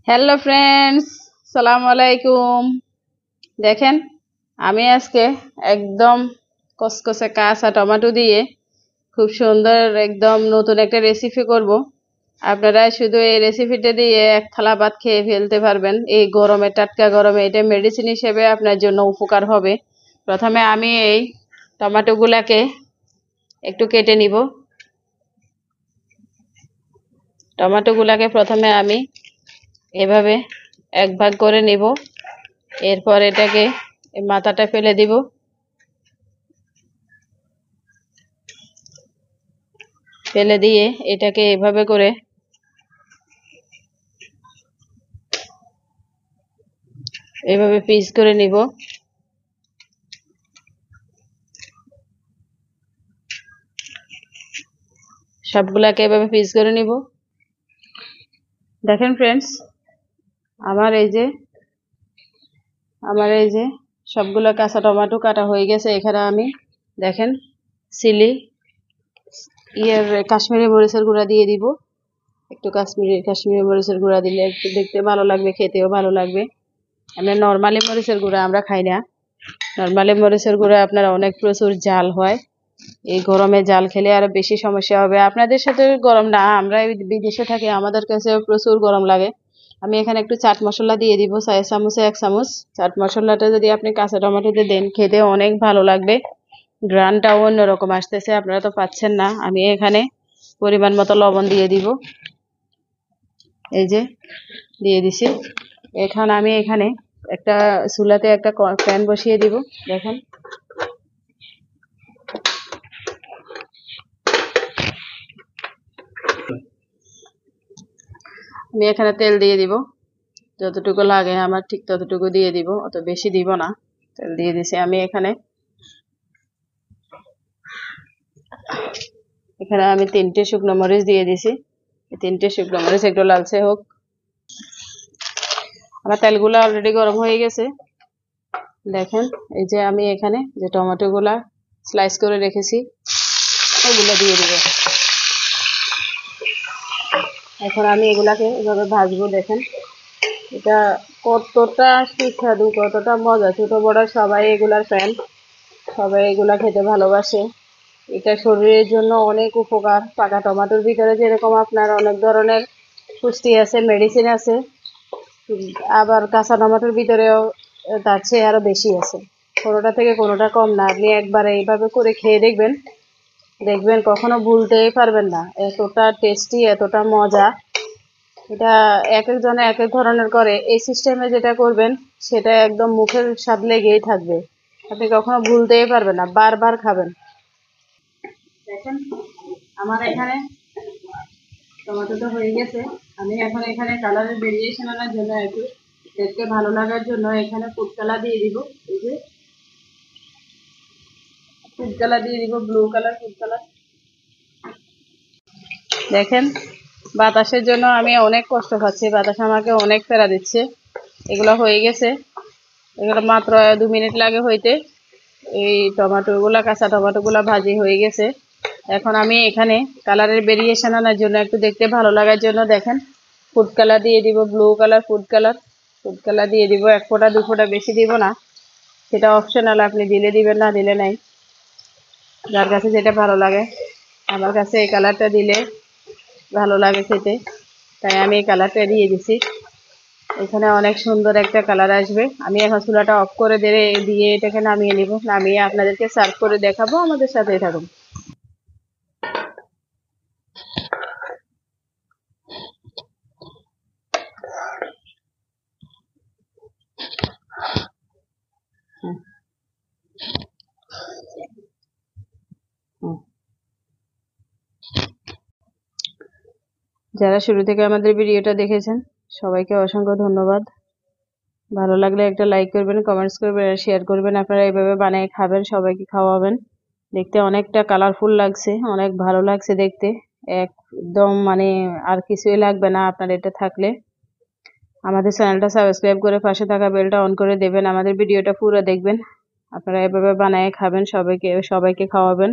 Hello friends, সালাম আলাইকুম। দেখেন, আমি আজকে একদম কসকসে কাঁচা টমেটো দিয়ে খুব সুন্দর একদম নতুন একটা রেসিপি করব। আপনারা শুধু এই রেসিপিটা দিয়ে এক থালা ভাত খেয়ে ফেলতে পারবেন। এই গরমে, টাটকা গরমে এটা মেডিসিন হিসেবে আপনার জন্য উপকার হবে। প্রথমে আমি এই টমেটোগুলাকে একটু কেটে নিব। টমেটোগুলাকে প্রথমে আমি এভাবে এক ভাগ করে নিব। এরপর এটাকে মাথাটা ফেলে দিব। ফেলে দিয়ে এটাকে এভাবে করে এভাবে পিস করে নিব। সবগুলাকে এভাবে পিস করে নিব। দেখেন ফ্রেন্ডস, আমার এই যে সবগুলো কাঁচা টমেটো কাটা হয়ে গেছে। এখানে আমি দেখেন কাশ্মীরি মরিচের গুঁড়া দিয়ে দিব। একটু কাশ্মীরি মরিচের গুঁড়া দিলে একটু দেখতে ভালো লাগবে, খেতেও ভালো লাগবে। আমরা নর্মালি মরিচের গুঁড়া আমরা খাই না। নর্মালি মরিচের গুঁড়া আপনার অনেক প্রচুর ঝাল হয়। এই গরমে জাল খেলে আরো বেশি সমস্যা হবে। আপনাদের সাথে গরম না, আমরা বিদেশে থাকি, আমাদের কাছে প্রচুর গরম লাগে। আমি এখানে একটু চাট মশলা দিয়ে দিব, 4 চামচে 1 চামচ। চাট মশলাটা যদি আপনি কাঁচা টমেটোতে দেন, খেতে অনেক ভালো লাগবে। গ্রানটাও অন্যরকম আসতেছে, আপনারা তো পাচ্ছেন না। আমি এখানে পরিমাণ মতো লবণ দিয়ে দিব। এই যে দিয়ে দিছি। এখন আমি এখানে একটা চুলাতে একটা প্যান বসিয়ে দিব। দেখেন, আমি এখানে তেল দিয়ে দিব। যতটুকু লাগে আমার ঠিক ততটুকু দিয়ে দিব, অত বেশি দিব না। তেল দিয়ে দিছি। আমি এখানে আমি 3টে শুকনো মরিচ দিয়ে দিছি। 3টে শুকনো মরিচ একটু লালচে হোক। আমার তেলগুলো অলরেডি গরম হয়ে গেছে। দেখেন, এই যে আমি এখানে যে টমেটো গুলা স্লাইস করে রেখেছি ওগুলো দিয়ে দিব। এখন আমি এগুলাকে এভাবে ভাজবো। দেখেন, এটা কতটা সুস্বাদু, কতটা মজা। ছোট বড় সবাই এগুলার ফ্যান, সবাই এগুলা খেতে ভালোবাসে। এটা শরীরের জন্য অনেক উপকার। পাকা টমেটোর ভিতরে যেরকম আপনার অনেক ধরনের পুষ্টি আছে, মেডিসিন আছে, আবার কাঁচা টমেটোর ভিতরেও তার চেয়ে আরো বেশি আছে। কোনোটা থেকে কোনোটা কম না। আপনি একবার এইভাবে করে খেয়ে দেখবেন, দেখবেন কখনো ভুলতেই পারবেন না। এতটা টেস্টি, এতটা মজা। এটা এক একজনে এক এক ধরনের করে। এই সিস্টেমে যেটা করবেন সেটা একদম মুখের স্বাদ লেগেই থাকবে। আপনি কখনো ভুলতেই পারবেন না, বারবার খাবেন। দেখেন, আমার এখানে টমেটোটা হয়ে গেছে। আমি এখন এখানে কালারের ভেরিয়েশন আনার জন্য, একটু দেখতে ভালো লাগার জন্য এখানে ফুড কালার দিয়ে দিব। এই যে ফুড কালার দিয়ে দিব, ব্লু কালার ফুড কালার। দেখেন, বাতাসের জন্য আমি অনেক কষ্ট পাচ্ছি, বাতাস আমাকে অনেক প্যারা দিচ্ছে। এগুলো হয়ে গেছে। এগুলো মাত্র 2 মিনিট লাগে হইতে। এই টমেটোগুলা, কাঁচা টমেটোগুলা ভাজি হয়ে গেছে। এখন আমি এখানে কালারের ভেরিয়েশন আনার জন্য, একটু দেখতে ভালো লাগার জন্য দেখেন ফুড কালার দিয়ে দিব, blue colour food colour. Food colour দিয়ে দিব 1 ফোঁটা 2 ফোঁটা, বেশি দিব না। সেটা অপশনাল, আপনি দিলে দিবেন, না দিলে নাই। যার কাছে যেটা ভালো লাগে। আমার কাছে এই কালারটা দিলে ভালো লাগে খেতে, তাই আমি এই কালারটা দিয়ে দিছি। এখানে অনেক সুন্দর একটা কালার আসবে। আমি এখন চুলাটা অফ করে দিয়ে এটাকে নামিয়ে নিব। নামিয়ে আপনাদেরকে সার্ভ করে দেখাবো। আমাদের সাথেই থাকুন। যারা শুরু থেকে আমাদের ভিডিওটা দেখেছেন সবাইকে অসংখ্য ধন্যবাদ। ভালো লাগলে একটা লাইক করবেন, কমেন্টস করবেন আর শেয়ার করবেন। আপনারা এইভাবে বানিয়ে খাবেন, সবাইকে খাওয়াবেন। দেখতে অনেকটা কালারফুল লাগছে, অনেক ভালো লাগছে দেখতে। একদম মানে আর কিছুই লাগবে না আপনার এটা থাকলে। আমাদের চ্যানেলটা সাবস্ক্রাইব করে পাশে থাকা বেলটা অন করে দেবেন। আমাদের ভিডিওটা পুরো দেখবেন। আপনারা এভাবে বানিয়ে খাবেন, সবাইকে খাওয়াবেন।